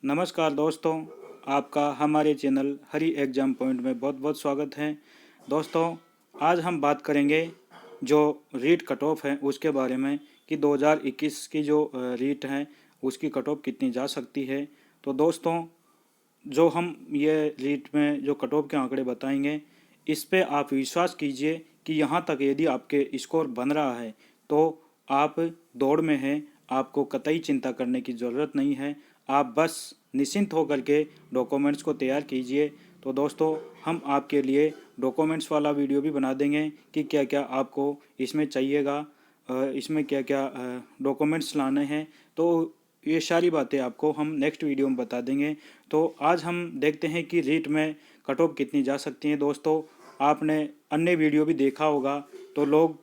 नमस्कार दोस्तों, आपका हमारे चैनल हरी एग्ज़ाम पॉइंट में बहुत बहुत स्वागत है। दोस्तों, आज हम बात करेंगे जो रीट कट ऑफ है उसके बारे में कि 2021 की जो रीट है उसकी कट ऑफ कितनी जा सकती है। तो दोस्तों, जो हम ये रीट में जो कट ऑफ के आंकड़े बताएंगे, इस पे आप विश्वास कीजिए कि यहाँ तक यदि आपके स्कोर बन रहा है तो आप दौड़ में हैं, आपको कतई चिंता करने की ज़रूरत नहीं है। आप बस निश्चिंत होकर के डॉक्यूमेंट्स को तैयार कीजिए। तो दोस्तों, हम आपके लिए डॉक्यूमेंट्स वाला वीडियो भी बना देंगे कि क्या क्या आपको इसमें चाहिएगा, इसमें क्या क्या डॉक्यूमेंट्स लाने हैं। तो ये सारी बातें आपको हम नेक्स्ट वीडियो में बता देंगे। तो आज हम देखते हैं कि रीट में कट ऑफ कितनी जा सकती है। दोस्तों, आपने अन्य वीडियो भी देखा होगा, तो लोग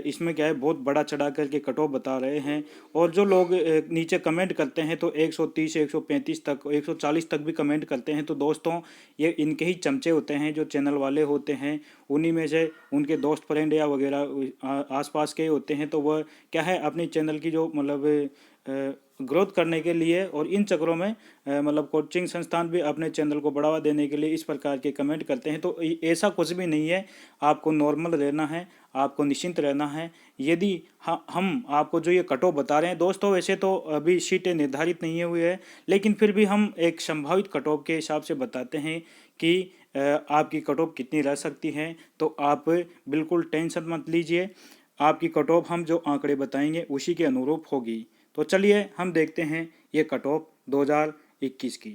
इसमें क्या है बहुत बड़ा चढ़ा करके कट ऑफ बता रहे हैं। और जो लोग नीचे कमेंट करते हैं तो 130 135 तक 140 तक भी कमेंट करते हैं। तो दोस्तों, ये इनके ही चमचे होते हैं जो चैनल वाले होते हैं, उन्हीं में से उनके दोस्त फ्रेंड या वगैरह आसपास के होते हैं। तो वह क्या है अपनी चैनल की जो मतलब ग्रोथ करने के लिए और इन चक्रों में मतलब कोचिंग संस्थान भी अपने चैनल को बढ़ावा देने के लिए इस प्रकार के कमेंट करते हैं। तो ऐसा कुछ भी नहीं है, आपको नॉर्मल रहना है, आपको निश्चिंत रहना है। यदि हम आपको जो ये कट ऑफ बता रहे हैं दोस्तों, वैसे तो अभी सीटें निर्धारित नहीं हुई है, लेकिन फिर भी हम एक संभावित कट ऑफ के हिसाब से बताते हैं कि आपकी कट ऑफ कितनी रह सकती है। तो आप बिल्कुल टेंशन मत लीजिए, आपकी कट ऑफ हम जो आंकड़े बताएंगे उसी के अनुरूप होगी। तो चलिए हम देखते हैं ये कट ऑफ 2021 की।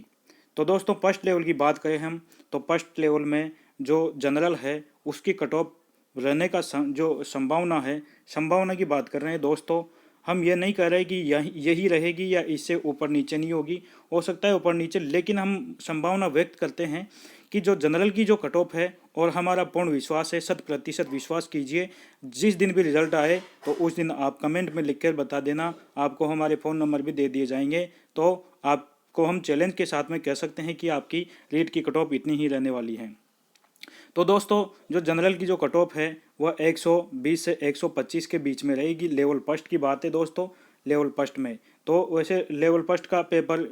तो दोस्तों, फर्स्ट लेवल की बात करें हम, तो फर्स्ट लेवल में जो जनरल है उसकी कट ऑफ रहने का जो संभावना है, संभावना की बात कर रहे हैं दोस्तों। हम ये नहीं कह रहे कि यही रहेगी या इससे ऊपर नीचे नहीं होगी, हो सकता है ऊपर नीचे, लेकिन हम संभावना व्यक्त करते हैं कि जो जनरल की जो कट ऑफ है, और हमारा पूर्ण विश्वास है, 100% विश्वास कीजिए। जिस दिन भी रिजल्ट आए तो उस दिन आप कमेंट में लिख कर बता देना, आपको हमारे फ़ोन नंबर भी दे दिए जाएंगे। तो आपको हम चैलेंज के साथ में कह सकते हैं कि आपकी रीट की कट ऑफ इतनी ही रहने वाली है। तो दोस्तों, जो जनरल की जो कट ऑफ है वह 120 से 125 के बीच में रहेगी। लेवल फर्स्ट की बात है दोस्तों, लेवल फर्स्ट में। तो वैसे लेवल फर्स्ट का पेपर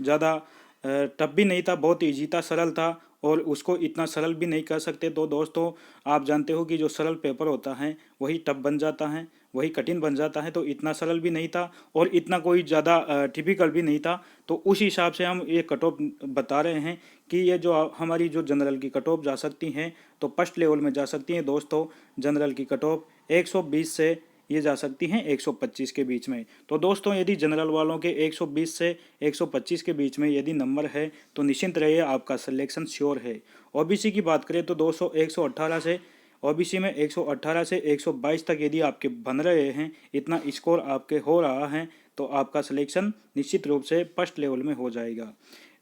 ज़्यादा टफ भी नहीं था, बहुत ईजी था, सरल था, और उसको इतना सरल भी नहीं कर सकते। तो दोस्तों, आप जानते हो कि जो सरल पेपर होता है वही टफ बन जाता है, वही कठिन बन जाता है। तो इतना सरल भी नहीं था और इतना कोई ज़्यादा टिपिकल भी नहीं था। तो उस हिसाब से हम ये कट ऑफ बता रहे हैं कि ये जो हमारी जो जनरल की कट ऑफ जा सकती हैं, तो फर्स्ट लेवल में जा सकती हैं दोस्तों। जनरल की कट ऑफ 120 से ये जा सकती हैं 125 के बीच में। तो दोस्तों, यदि जनरल वालों के 120 से 125 के बीच में यदि नंबर है तो निश्चिंत रहिए, आपका सिलेक्शन श्योर है। ओबीसी की बात करें तो 118 से ओबीसी में 118 से 122 तक यदि आपके बन रहे हैं, इतना स्कोर आपके हो रहा है, तो आपका सिलेक्शन निश्चित रूप से फर्स्ट लेवल में हो जाएगा।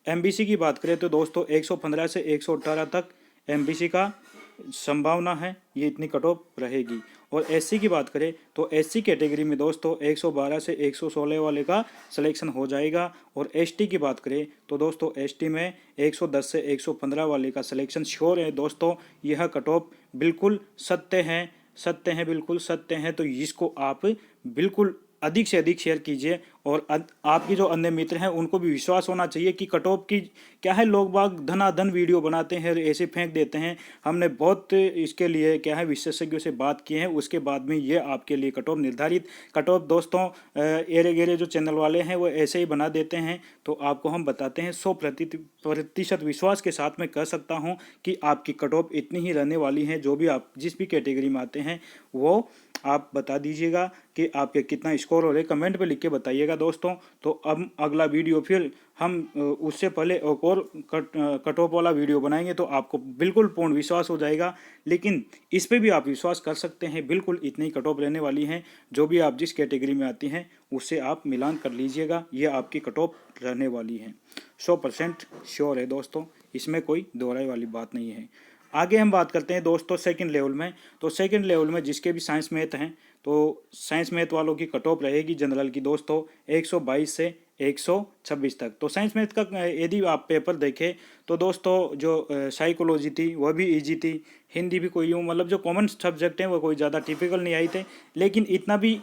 एमबीसी की बात करें तो दोस्तों 115 से 118 तक एमबीसी का संभावना है, ये इतनी कट ऑफ रहेगी। और एससी की बात करें तो एससी कैटेगरी में दोस्तों 112 से 116 वाले का सिलेक्शन हो जाएगा। और एसटी की बात करें तो दोस्तों एसटी में 110 से 115 वाले का सिलेक्शन श्योर है दोस्तों। यह कट ऑफ बिल्कुल सत्य है, सत्य है, बिल्कुल सत्य है। तो इसको आप बिल्कुल अधिक से अधिक शेयर कीजिए, और आपके जो अन्य मित्र हैं उनको भी विश्वास होना चाहिए कि कट ऑफ की क्या है, लोग बाग धनाधन वीडियो बनाते हैं और ऐसे फेंक देते हैं। हमने बहुत इसके लिए क्या है विशेषज्ञों से बात की है, उसके बाद में ये आपके लिए कट ऑफ निर्धारित। कट ऑफ दोस्तों एरे गेरे जो चैनल वाले हैं वो ऐसे ही बना देते हैं। तो आपको हम बताते हैं 100% विश्वास के साथ मैं कह सकता हूँ कि आपकी कट ऑफ इतनी ही रहने वाली है। जो भी आप जिस भी कैटेगरी में आते हैं वो आप बता दीजिएगा कि आपके कितना स्कोर हो रहे, कमेंट पे लिख के बताइएगा दोस्तों। तो अब अगला वीडियो फिर हम उससे पहले एक और कट ऑफ वाला वीडियो बनाएंगे, तो आपको बिल्कुल पूर्ण विश्वास हो जाएगा। लेकिन इस पे भी आप विश्वास कर सकते हैं, बिल्कुल इतनी कट ऑफ रहने वाली है। जो भी आप जिस कैटेगरी में आती हैं उससे आप मिलान कर लीजिएगा, ये आपकी कट ऑफ रहने वाली है। 100% श्योर है दोस्तों, इसमें कोई दोहराई वाली बात नहीं है। आगे हम बात करते हैं दोस्तों सेकंड लेवल में। तो सेकंड लेवल में जिसके भी साइंस मैथ हैं, तो साइंस मैथ वालों की कट ऑफ रहेगी जनरल की दोस्तों 122 से 126 तक। तो साइंस मैथ का यदि आप पेपर देखें तो दोस्तों जो साइकोलॉजी थी वह भी इजी थी, हिंदी भी कोई यूँ मतलब जो कॉमन सब्जेक्ट हैं वो कोई ज़्यादा टिपिकल नहीं आई थे, लेकिन इतना भी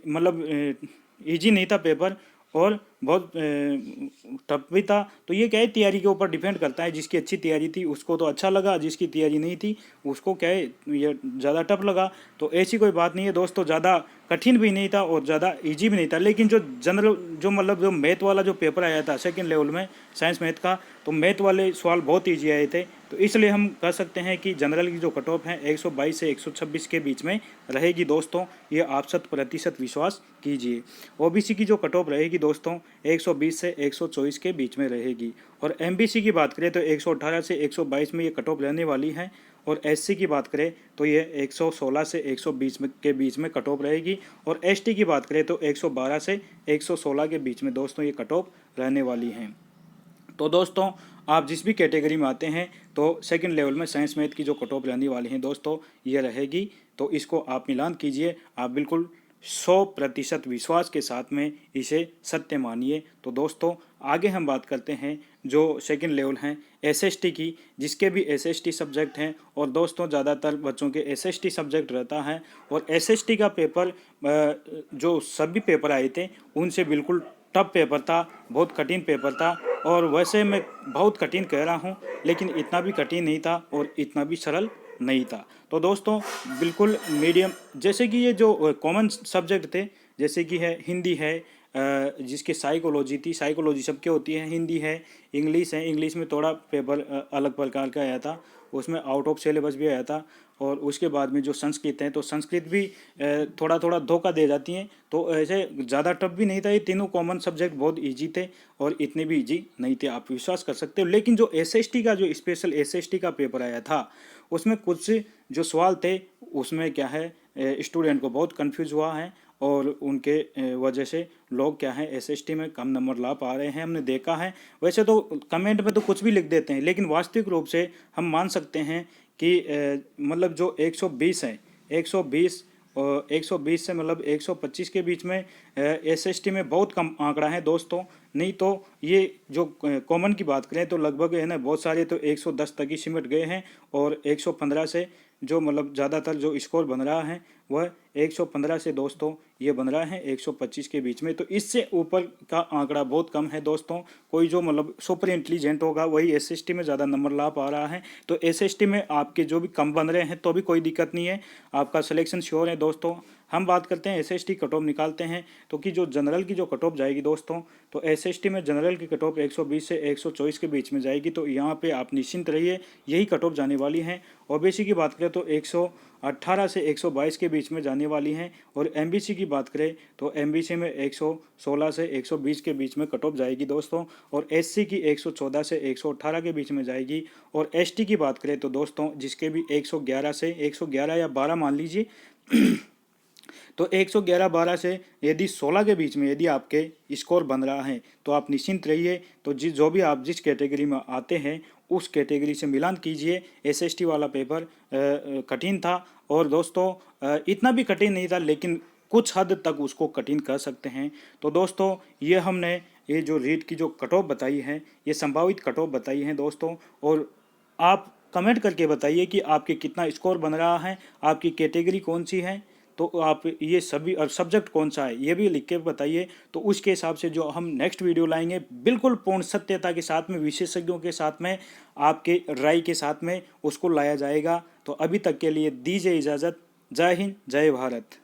मतलब ईजी नहीं था पेपर। और बहुत टफ भी था। तो ये क्या है, तैयारी के ऊपर डिपेंड करता है। जिसकी अच्छी तैयारी थी उसको तो अच्छा लगा, जिसकी तैयारी नहीं थी उसको क्या है ये ज़्यादा टफ लगा। तो ऐसी कोई बात नहीं है दोस्तों, ज़्यादा कठिन भी नहीं था और ज़्यादा इजी भी नहीं था। लेकिन जो जनरल जो मतलब जो मैथ वाला जो पेपर आया था सेकंड लेवल में साइंस मैथ का, तो मैथ वाले सवाल बहुत ईजी आए थे। तो इसलिए हम कह सकते हैं कि जनरल की जो कट ऑफ है 122 से 126 के बीच में रहेगी दोस्तों, ये आप 100% विश्वास कीजिए। ओबीसी की जो कट ऑफ रहेगी दोस्तों 120 से 124 के बीच में रहेगी। और एमबीसी की बात करें तो 118 से 122 में ये कट ऑफ रहने वाली है। और एससी की बात करें तो ये 116 से 120 के बीच में कट ऑफ रहेगी। और एसटी की बात करें तो 112 से 116 के बीच में दोस्तों ये कट ऑफ रहने वाली हैं। तो दोस्तों आप जिस भी कैटेगरी में आते हैं तो सेकंड लेवल में साइंस मैथ की जो कट ऑफ रहने वाली हैं दोस्तों ये रहेगी। तो इसको आप मिलान कीजिए, आप बिल्कुल 100% विश्वास के साथ में इसे सत्य मानिए। तो दोस्तों आगे हम बात करते हैं जो सेकंड लेवल हैं एसएसटी की, जिसके भी एसएसटी सब्जेक्ट हैं। और दोस्तों ज़्यादातर बच्चों के एसएसटी सब्जेक्ट रहता है। और एसएसटी का पेपर जो सभी पेपर आए थे उनसे बिल्कुल टफ पेपर था, बहुत कठिन पेपर था। और वैसे मैं बहुत कठिन कह रहा हूँ लेकिन इतना भी कठिन नहीं था और इतना भी सरल नहीं था। तो दोस्तों बिल्कुल मीडियम, जैसे कि ये जो कॉमन सब्जेक्ट थे जैसे कि है हिंदी है, जिसकी साइकोलॉजी थी, साइकोलॉजी सबके होती है, हिंदी है, इंग्लिश है, इंग्लिश में थोड़ा पेपर अलग प्रकार का आया था, उसमें आउट ऑफ सिलेबस भी आया था। और उसके बाद में जो संस्कृत है तो संस्कृत भी थोड़ा थोड़ा धोखा दे जाती हैं। तो ऐसे ज़्यादा टफ भी नहीं था, ये तीनों कॉमन सब्जेक्ट बहुत इजी थे और इतने भी इजी नहीं थे, आप विश्वास कर सकते हो। लेकिन जो एसएसटी का जो स्पेशल एसएसटी का पेपर आया था उसमें कुछ जो सवाल थे उसमें क्या है स्टूडेंट को बहुत कंफ्यूज हुआ है। और उनके वजह से लोग क्या है एसएसटी में कम नंबर ला पा रहे हैं, हमने देखा है। वैसे तो कमेंट में तो कुछ भी लिख देते हैं लेकिन वास्तविक रूप से हम मान सकते हैं कि मतलब जो 120 है 120 और 120 से मतलब 125 के बीच में एसएसटी में बहुत कम आंकड़ा है दोस्तों। नहीं तो ये जो कॉमन की बात करें तो लगभग है ना बहुत सारे तो 110 तक ही सिमट गए हैं। और 115 से जो मतलब ज़्यादातर जो स्कोर बन रहा है वह 115 से दोस्तों ये बन रहा है 125 के बीच में। तो इससे ऊपर का आंकड़ा बहुत कम है दोस्तों। कोई जो मतलब सुपर इंटेलिजेंट होगा वही एसएसटी में ज़्यादा नंबर ला पा रहा है। तो एसएसटी में आपके जो भी कम बन रहे हैं तो भी कोई दिक्कत नहीं है, आपका सिलेक्शन श्योर है दोस्तों। हम बात करते हैं एसएसटी कट ऑफ निकालते हैं तो कि जो जनरल की जो कट ऑफ जाएगी दोस्तों, तो एसएसटी में जनरल की कट ऑफ 120 से 124 के बीच में जाएगी। तो यहाँ पे आप निश्चिंत रहिए, यही कट ऑफ जाने वाली है। ओबीसी की बात करें तो 118 से 122 के बीच में जाने वाली हैं। और एमबीसी की बात करें तो एमबीसी में 116 से 120 के बीच में कट ऑफ जाएगी दोस्तों। और एससी की 114 से 118 के बीच में जाएगी। और एसटी की बात करें तो दोस्तों जिसके भी 111 से 111 या 12 मान लीजिए तो 111-12 से यदि 16 के बीच में यदि आपके स्कोर बन रहा है तो आप निश्चिंत रहिए। तो जो भी आप जिस कैटेगरी में आते हैं उस कैटेगरी से मिलान कीजिए। एसएसटी वाला पेपर कठिन था और दोस्तों इतना भी कठिन नहीं था लेकिन कुछ हद तक उसको कठिन कर सकते हैं। तो दोस्तों ये हमने ये जो रीट की जो कट ऑफ बताई है ये संभावित कट ऑफ बताई है दोस्तों। और आप कमेंट करके बताइए कि आपके कितना स्कोर बन रहा है, आपकी कैटेगरी कौन सी है, तो आप ये सभी और सब्जेक्ट कौन सा है ये भी लिख के बताइए। तो उसके हिसाब से जो हम नेक्स्ट वीडियो लाएंगे बिल्कुल पूर्ण सत्यता के साथ में, विशेषज्ञों के साथ में, आपके राय के साथ में उसको लाया जाएगा। तो अभी तक के लिए दीजिए इजाज़त। जय हिंद, जय भारत।